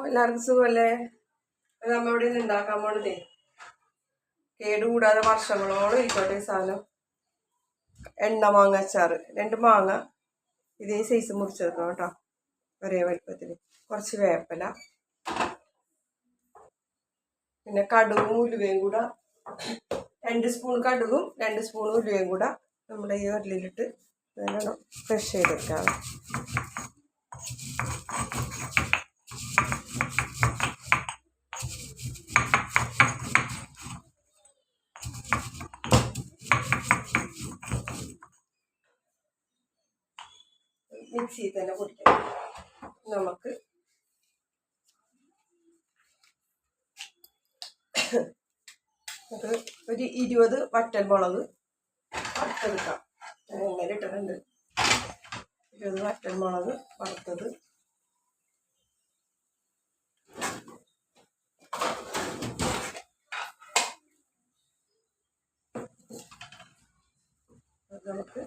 എല്ലാവർക്കും സുഖമല്ലേ? നമ്മൾ ഇവിടെ നിന്ന് ഉണ്ടാക്കാൻ പോണതേ കേടുകൂടാതെ വർഷങ്ങളോളം ഇരിക്കട്ടെ സാധനം. എണ്ണ മാങ്ങ അച്ചാറ്. 2 മാങ്ങ ഇതേ സൈസ് മുറിച്ചെടുക്കണം കേട്ടോ, ഒരേ വലുപ്പത്തിന്. കുറച്ച് വേപ്പില, പിന്നെ കടുകും ഉലുവയും കൂടെ 2 സ്പൂൺ കടുകും 2 സ്പൂൺ ഉലുവയും കൂടെ നമ്മുടെ ഈ ഉരുളിയിലിട്ട് വേണം ഫ്രഷ് ചെയ്തെടുക്കാം. മിക്സിയിൽ തന്നെ പൊടിക്കണം. നമുക്ക് ഒരു 20 വറ്റൽമുളക് വറുത്തെടുക്കാം. എങ്ങനെ ഇട്ടിട്ടുണ്ട് 20 വറ്റൽമുളക് വറുത്തത്. നമുക്ക്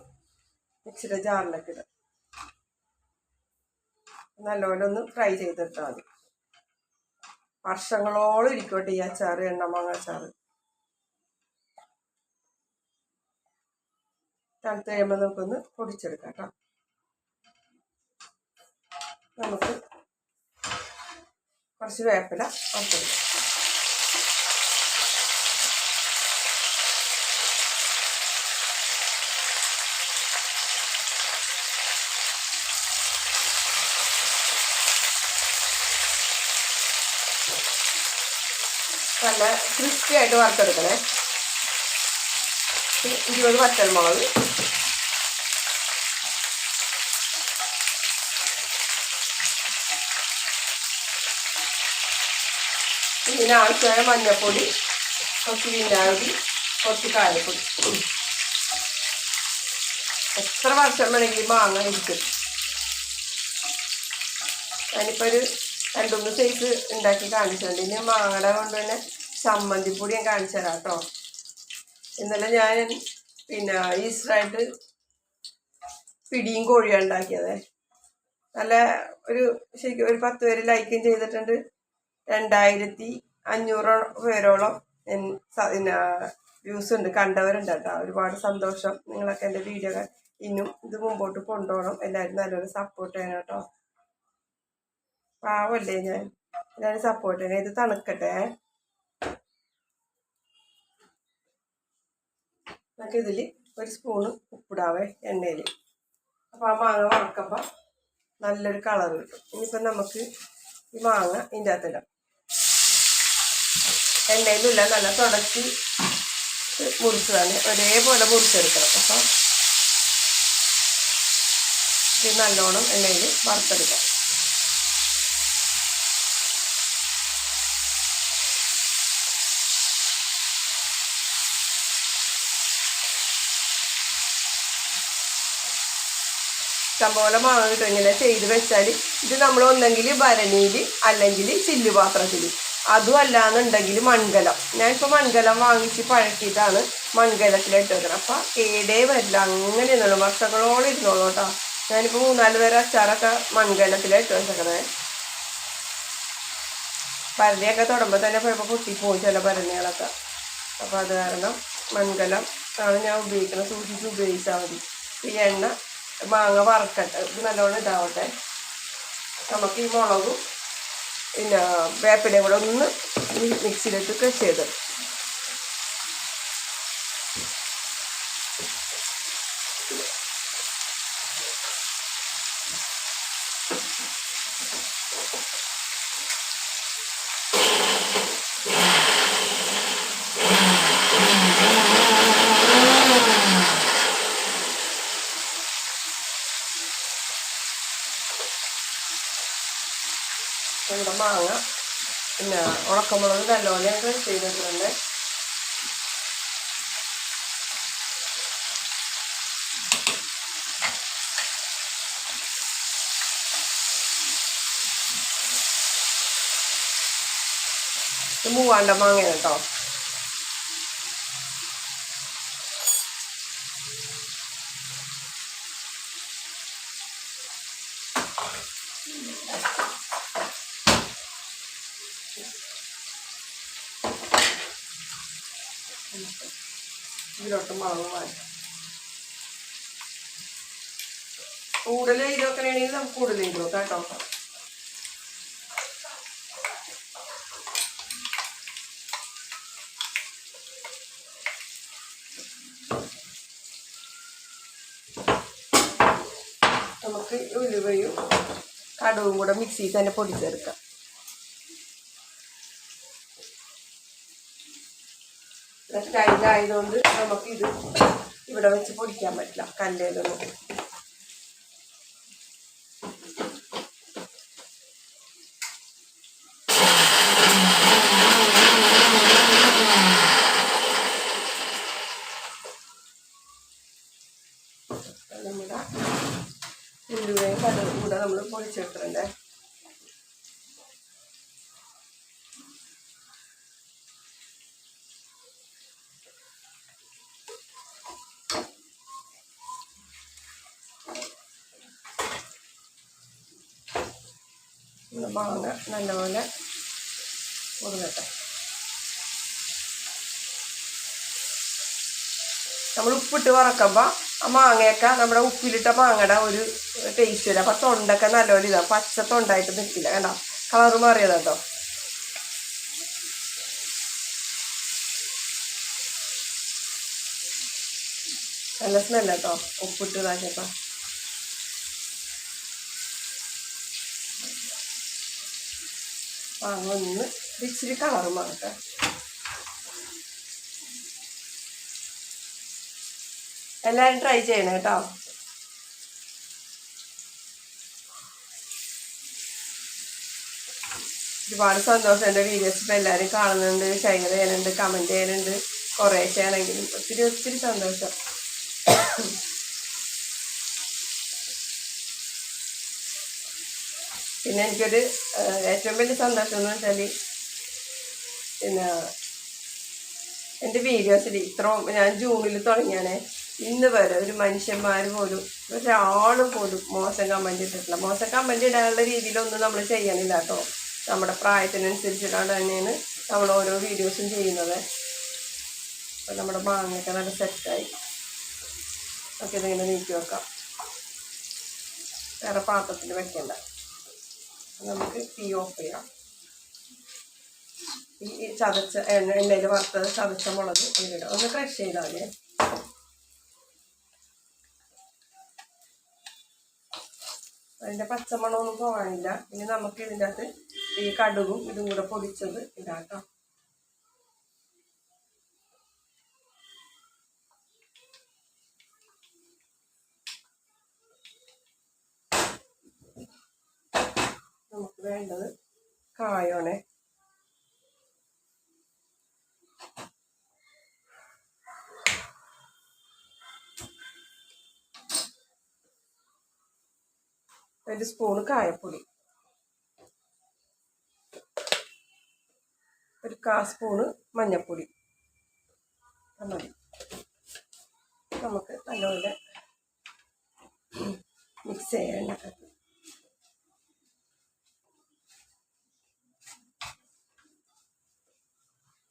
മിക്സിയുടെ ജാറിലേക്ക് ഇടാം. നല്ലപോലെ ഒന്ന് ഫ്രൈ ചെയ്തെടുത്താൽ മതി. വർഷങ്ങളോളം ഇരിക്കട്ടെ ഈ അച്ചാറ്, എണ്ണമാങ്ങ അച്ചാറ്. തണുത്ത് കഴിയുമ്പോൾ നമുക്കൊന്ന് പൊടിച്ചെടുക്കാം കേട്ടോ. നമുക്ക് കുറച്ച് വേപ്പില വറുത്തെടുക്കാം. നല്ല ക്രിസ്പി ആയിട്ട് വറുത്തെടുക്കണേ. 20 വറ്റൽമുളക്, ഇതിനാവശ്യമായ മഞ്ഞൾപ്പൊടി, കുറച്ച് വിനാഗിരി, കുറച്ച് കായപ്പൊടി. എത്ര വർഷം വേണമെങ്കിൽ മാങ്ങ ഇരിക്കും. ഞാനിപ്പോൾ ഒരു 2-3 സൈസ് ഉണ്ടാക്കി കാണിച്ചിട്ടുണ്ട്. ഇനി മാങ്ങയുടെ കൊണ്ട് തന്നെ ചമ്മന്തിപ്പൊടി ഞാൻ കാണിച്ചു തരാം കേട്ടോ. ഇന്നലെ ഞാൻ പിന്നെ ഈസ്റ്ററായിട്ട് പിടിയും കോഴിയാണ് ഉണ്ടാക്കിയത്. നല്ല ശരിക്കും ഒരു 10 പേര് ലൈക്കും ചെയ്തിട്ടുണ്ട്. 2500 പേരോളം പിന്നെ വ്യൂസ് ഉണ്ട്, കണ്ടവരുണ്ട് കേട്ടോ. ഒരുപാട് സന്തോഷം. നിങ്ങളൊക്കെ എൻ്റെ വീഡിയോ ഇന്നും ഇത് മുമ്പോട്ട് കൊണ്ടുപോകണം. എല്ലാവരും നല്ലൊരു സപ്പോർട്ട് ചെയ്യണം കേട്ടോ. പാവല്ലേ ഞാൻ, എല്ലാവരും സപ്പോർട്ട് ചെയ്യണം. ഇത് തണുക്കട്ടെ. നമുക്ക് ഇതിൽ 1 സ്പൂണ് ഉപ്പിടാവേ എണ്ണയിൽ. അപ്പോൾ ആ മാങ്ങ വറക്കുമ്പോൾ നല്ലൊരു കളർ കിട്ടും. ഇനിയിപ്പം നമുക്ക് ഈ മാങ്ങ ഇതിൻ്റെ അകത്തിടാം. എണ്ണയിലില്ല, നല്ല തുടച്ച് മുറിച്ചതാണ്. ഒരേപോലെ മുറിച്ചെടുക്കണം. അപ്പം ഇത് നല്ലോണം എണ്ണയിൽ വറുത്തെടുക്കാം. ഇഷ്ടംപോലെ മാങ്ങ കിട്ടും. ഇങ്ങനെ ചെയ്ത് വെച്ചാൽ ഇത് നമ്മൾ ഒന്നെങ്കിൽ ഭരണിയിൽ അല്ലെങ്കിൽ ചില്ല് പാത്രത്തിൽ, അതും അല്ലാന്നുണ്ടെങ്കിൽ മൺകലം. ഞാനിപ്പോൾ മൺകലം വാങ്ങിച്ച് പഴക്കിയിട്ടാണ് മൺകലത്തിലിട്ട് വെക്കണം. അപ്പം കേടേ വരില്ല. അങ്ങനെ ഇരുന്നോളൂ, വർഷങ്ങളോളം ഇരുന്നോളൂ കേട്ടോ. ഞാനിപ്പോൾ 3-4 പേരെ അച്ചാറൊക്കെ മൺകലത്തിലിട്ട് വെച്ചേക്കണേ. ഭരണിയൊക്കെ തൊടുമ്പോൾ തന്നെ ചിലപ്പോൾ പൊട്ടിപ്പോവും ചില ഭരണികളൊക്കെ. അപ്പോൾ അത് കാരണം മൺകലം ആണ് ഞാൻ ഉപയോഗിക്കുന്നത്. സൂക്ഷിച്ച് ഉപയോഗിച്ചാൽ മതി. ഈ എണ്ണ മാങ്ങ വറക്കട്ടെ, ഇത് നല്ലോണം ഇതാവട്ടെ. നമുക്ക് ഈ മുളകും പിന്നെ വേപ്പിലയും കൂടെ ഒന്ന് മിക്സിയിലിട്ട് ക്രഷ് ചെയ്ത് നമ്മുടെ മാങ്ങ പിന്നെ ഉണക്കമുളക് നല്ലോണം ക്രഷ് ചെയ്തിട്ടുണ്ട്. മൂവാണ്ട മാങ്ങയാണ് കേട്ടോ. ഇതിലോട്ട് മുളക് മാറ്റാം. കൂടുതൽ ഇതൊക്കെ ആണെങ്കിൽ നമുക്ക് കൂടുതൽ ചെയ്ത് നോക്കാം കേട്ടോ. നമുക്ക് ഉലുവയും കടുവും കൂടെ മിക്സിയിൽ തന്നെ പൊടിച്ചെടുക്കാം. സ്റ്റൈലായതുകൊണ്ട് നമുക്കിത് ഇവിടെ വെച്ച് പൊടിക്കാൻ പറ്റില്ല, കല്ലേലൊന്നും. നമ്മുടെ ഉലുവയും കടുവും കൂടെ നമ്മൾ പൊടിച്ചെടുത്തിട്ടുണ്ടേ. മാങ്ങ നല്ലപോലെ മുറിഞ്ഞിട്ടെ. നമ്മൾ ഉപ്പിട്ട് വറക്കുമ്പോൾ ആ മാങ്ങയൊക്കെ നമ്മുടെ ഉപ്പിലിട്ട മാങ്ങയുടെ ഒരു ടേസ്റ്റ് വരും. അപ്പം തൊണ്ടൊക്കെ നല്ലപോലെ ഇതാവും, പച്ച തൊണ്ടായിട്ട് നിൽക്കില്ല. കണ്ടോ, കളറ് മാറിയത് കേട്ടോ. നല്ല സ്മെല്ല കേട്ടോ ഉപ്പിട്ട് ഇതാക്കിയപ്പോൾ. മാങ്ങ ഒന്ന് ഇച്ചിരി കളറ് മാറട്ടെ. എല്ലാവരും ട്രൈ ചെയ്യണം കേട്ടോ. ഒരുപാട് സന്തോഷം. എൻ്റെ വീഡിയോസ് ഇപ്പോൾ എല്ലാവരും കാണുന്നുണ്ട്, ഷെയർ ചെയ്യാനുണ്ട്, കമൻറ്റ് ചെയ്യാനുണ്ട്. കുറേശ്ശെ ആണെങ്കിലും ഒത്തിരി ഒത്തിരി സന്തോഷം. പിന്നെ എനിക്കൊരു ഏറ്റവും വലിയ സന്തോഷം എന്ന് വെച്ചാൽ പിന്നെ എൻ്റെ വീഡിയോസിൽ ഇത്രയും ഞാൻ ജൂണിൽ തുടങ്ങിയാണേ, ഇന്ന് വരെ ഒരു മനുഷ്യന്മാർ പോലും ഒരാൾ പോലും മോശം കമൻറ്റ് ഇട്ടിട്ടില്ല. മോശം കമൻറ്റ് ഇടാനുള്ള രീതിയിലൊന്നും നമ്മൾ ചെയ്യണില്ല കേട്ടോ. നമ്മുടെ പ്രായത്തിനനുസരിച്ചിട്ടാണ് തന്നെയാണ് നമ്മൾ ഓരോ വീഡിയോസും ചെയ്യുന്നത്. അപ്പം നമ്മുടെ മാങ്ങയൊക്കെ നല്ല സെറ്റായി. ഒക്കെ ഇതിങ്ങനെ നീക്കി വെക്കാം, വേറെ പാത്രത്തിൽ വെക്കണ്ട. നമുക്ക് തീ ഓഫ് ചെയ്യാം. ഈ ചതച്ച എണ്ണയിൽ വറുത്തത് ചതച്ച മുളക് ഇതിലിടാം. ഒന്ന് ക്രഷ് ചെയ്താൽ മതി. അതിൻ്റെ പച്ചമണമൊന്നും പോകാനില്ല. ഇനി നമുക്ക് ഇതിൻ്റെ അകത്ത് ഈ കടുകും ഇതും കൂടെ പൊടിച്ചത് ഇടാം കേട്ടോ. നമുക്ക് വേണ്ടത് കായോണേ. ഒരു സ്പൂണ് കായപ്പൊടി, ഒരു 1/4 സ്പൂണ് മഞ്ഞൾപ്പൊടി മതി. നമുക്ക് നല്ലപോലെ മിക്സ് ചെയ്യാൻ.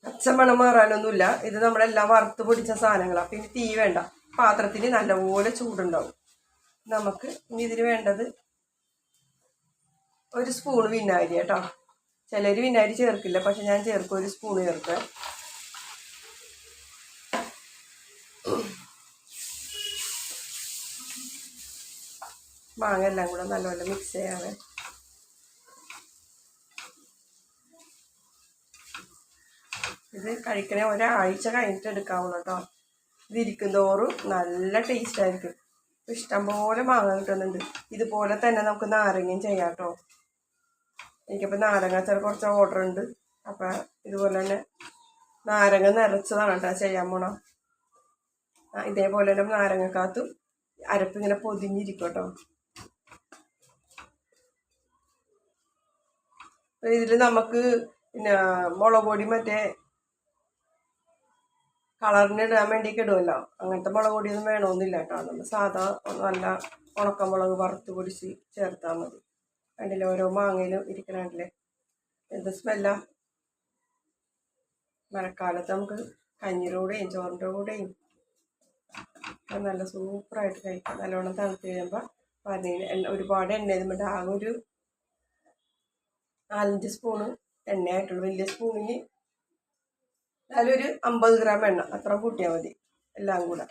പച്ചമണം മാറാനൊന്നുമില്ല. ഇത് നമ്മളെല്ലാം വറുത്ത് പൊടിച്ച സാധനങ്ങളാണ്. പിന്നെ തീ വേണ്ട, പാത്രത്തിൽ നല്ലപോലെ ചൂടുണ്ടാവും. നമുക്ക് ഇനി ഇതിന് വേണ്ടത് 1 സ്പൂൺ വിനാഗിരി കേട്ടോ. ചിലർ വിനാഗിരി ചേർക്കില്ല, പക്ഷെ ഞാൻ ചേർക്കും. 1 സ്പൂൺ ചേർക്കുക. മാങ്ങ എല്ലാം കൂടെ നല്ലപോലെ മിക്സ് ചെയ്യാവേ. ഇത് കഴിക്കണേ ഒരാഴ്ച കഴിഞ്ഞിട്ട് എടുക്കാവുള്ളൂ കേട്ടോ. ഇത് ഇരിക്കുന്നതോറും നല്ല ടേസ്റ്റ് ആയിരിക്കും. ഇഷ്ടംപോലെ മാങ്ങ കിട്ടുന്നുണ്ട്. ഇതുപോലെ തന്നെ നമുക്ക് നാരങ്ങയും ചെയ്യാം കേട്ടോ. എനിക്കിപ്പോൾ നാരങ്ങ കുറച്ച് ഓർഡർ ഉണ്ട്. അപ്പം ഇതുപോലെ തന്നെ നാരങ്ങ നിറച്ചതാണ് കേട്ടോ ചെയ്യാൻ പോണം. ഇതേപോലെ തന്നെ നാരങ്ങക്കകത്തും അരപ്പിങ്ങനെ പൊതിഞ്ഞിരിക്കും കേട്ടോ. ഇതിൽ നമുക്ക് പിന്നെ മുളക് പൊടി മറ്റേ കളറിന് ഇടാൻ വേണ്ടിയൊക്കെ ഇടുമല്ലോ, അങ്ങനത്തെ മുളക് പൊടിയൊന്നും വേണമെന്നില്ല കേട്ടോ. നമ്മൾ സാധാ നല്ല ഉണക്കമുളക് വറുത്ത് പൊടിച്ച് ചേർത്താൽ മതി. കണ്ടില്ലേ ഓരോ മാങ്ങയിലും ഇരിക്കണ കണ്ടില്ലേ, എന്ത് സ്മെല്ലാ. മഴക്കാലത്ത് നമുക്ക് കഞ്ഞിയുടെ കൂടെയും ചോറിൻ്റെ കൂടെയും നല്ല സൂപ്പറായിട്ട് കഴിക്കാം. നല്ലോണം തണുത്ത് കഴിയുമ്പോൾ പറഞ്ഞ ഒരുപാട് എണ്ണ ഇതുമ്പോൾ ആകെ ഒരു 4-5 സ്പൂണ് എണ്ണയായിട്ടുള്ളൂ. വലിയ സ്പൂണിന് അതിലൊരു 50 ഗ്രാം എണ്ണ അത്ര കൂട്ടിയാൽ മതി എല്ലാം കൂടെ.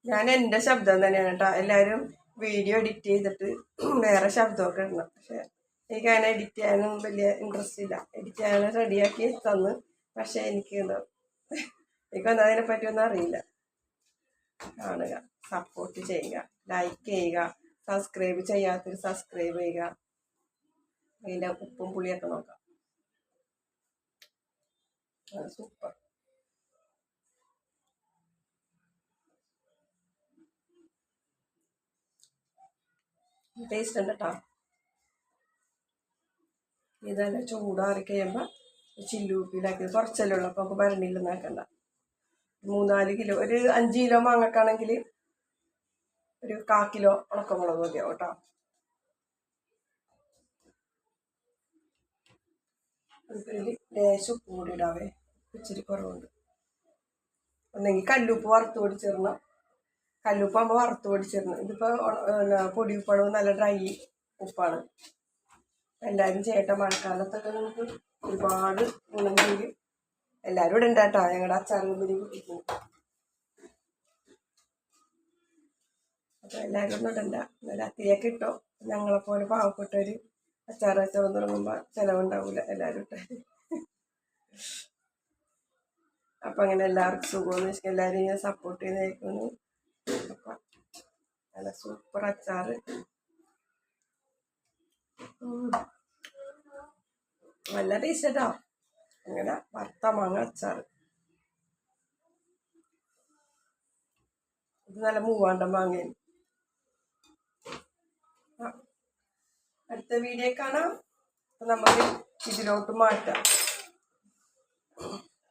ഞാൻ എൻ്റെ ശബ്ദം തന്നെയാണ് കേട്ടോ. എല്ലാവരും വീഡിയോ എഡിറ്റ് ചെയ്തിട്ട് വേറെ ശബ്ദമൊക്കെ ഇടണം. പക്ഷെ എനിക്കങ്ങനെ എഡിറ്റ് ചെയ്യാനും വലിയ ഇൻട്രസ്റ്റ് ഇല്ല. എഡിറ്റ് ചെയ്യാൻ റെഡിയാക്കി തന്ന്, പക്ഷെ എനിക്കൊന്നും അതിനെപ്പറ്റി ഒന്നും അറിയില്ല. കാണുക, സപ്പോർട്ട് ചെയ്യുക, ലൈക്ക് ചെയ്യുക, സബ്സ്ക്രൈബ് ചെയ്യാത്തവർ സബ്സ്ക്രൈബ് ചെയ്യുക. അതിൻ്റെ ഉപ്പും പുളിയൊക്കെ നോക്കാം. സൂപ്പർ. ടേസ്റ്റ് ഉണ്ട് കേട്ടോ. ഇതെല്ലാം ചൂടാറി കഴിയുമ്പോൾ ചില്ലുപ്പിലാക്കി കുറച്ചല്ലേ ഉള്ളൂ. അപ്പോൾ നമുക്ക് ഭരണിയിലൊന്നും ആക്കണ്ട. 3-4 കിലോ, ഒരു 5 കിലോ മാങ്ങക്കാണെങ്കിൽ ഒരു 1/4 കിലോ ഉണക്കമുളക് മതിയാവും കേട്ടോ. ഇതിൽ ലേശം ഉപ്പ് കൂടി ഇടാവേ, ഇച്ചിരി കുറവുണ്ട്. ഒന്നെങ്കിൽ കല്ലുപ്പ് വറുത്ത് പൊടിച്ചിടണം. കല്ലുപ്പാകുമ്പോൾ വറുത്ത് പൊടിച്ചിടണം. ഇതിപ്പോൾ പൊടി ഉപ്പാണ്, നല്ല ഡ്രൈ ഉപ്പാണ്. എല്ലാവരും ചെയ്യട്ടെ. മഴക്കാലത്തൊക്കെ നമുക്ക് ഒരുപാട് ഗുണം ചെയ്യും. എല്ലാവരും ഇവിടെ ഉണ്ടാട്ടോ. ഞങ്ങളുടെ അച്ചാറിന് പിടി കുട്ടിക്കുന്നു. അപ്പോൾ എല്ലാവരും ഒന്നും ഇടണ്ട. എന്നാലും അത്തിയൊക്കെ ഇട്ടോ. ഞങ്ങളെപ്പോലെ പാവപ്പെട്ടവർ അച്ചാർ വെച്ചാൽ തുടങ്ങുമ്പോൾ ചിലവുണ്ടാവില്ല. എല്ലാവരും ഇട്ട. അപ്പം അങ്ങനെ എല്ലാവർക്കും സുഖമെന്ന് വെച്ചാൽ എല്ലാവരും ഇങ്ങനെ സപ്പോർട്ട് ചെയ്ത് കഴിക്കുന്നു. അപ്പം നല്ല സൂപ്പർ അച്ചാർ. നല്ല ടേസ്റ്റ് കേട്ടോ. അങ്ങനെ വറുത്ത മാങ്ങ അച്ചാർ. ഇത് നല്ല മൂവാണ്ട മാങ്ങയാണ്. അടുത്ത വീഡിയോ കാണാം. അപ്പം നമുക്ക് ഇതിലോട്ട് മാറ്റാം.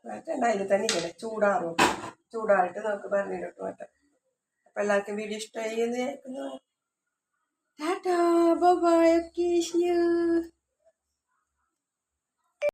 മാറ്റണ്ട, അതിൽ തന്നെ ഇങ്ങനെ ചൂടാറിട്ട് നമുക്ക് ഭരണിയിലോട്ട് മാറ്റാം. അപ്പം എല്ലാവർക്കും വീഡിയോ ഇഷ്ടമായി എന്ന് കേൾക്കുന്നു. Tata, bye bye.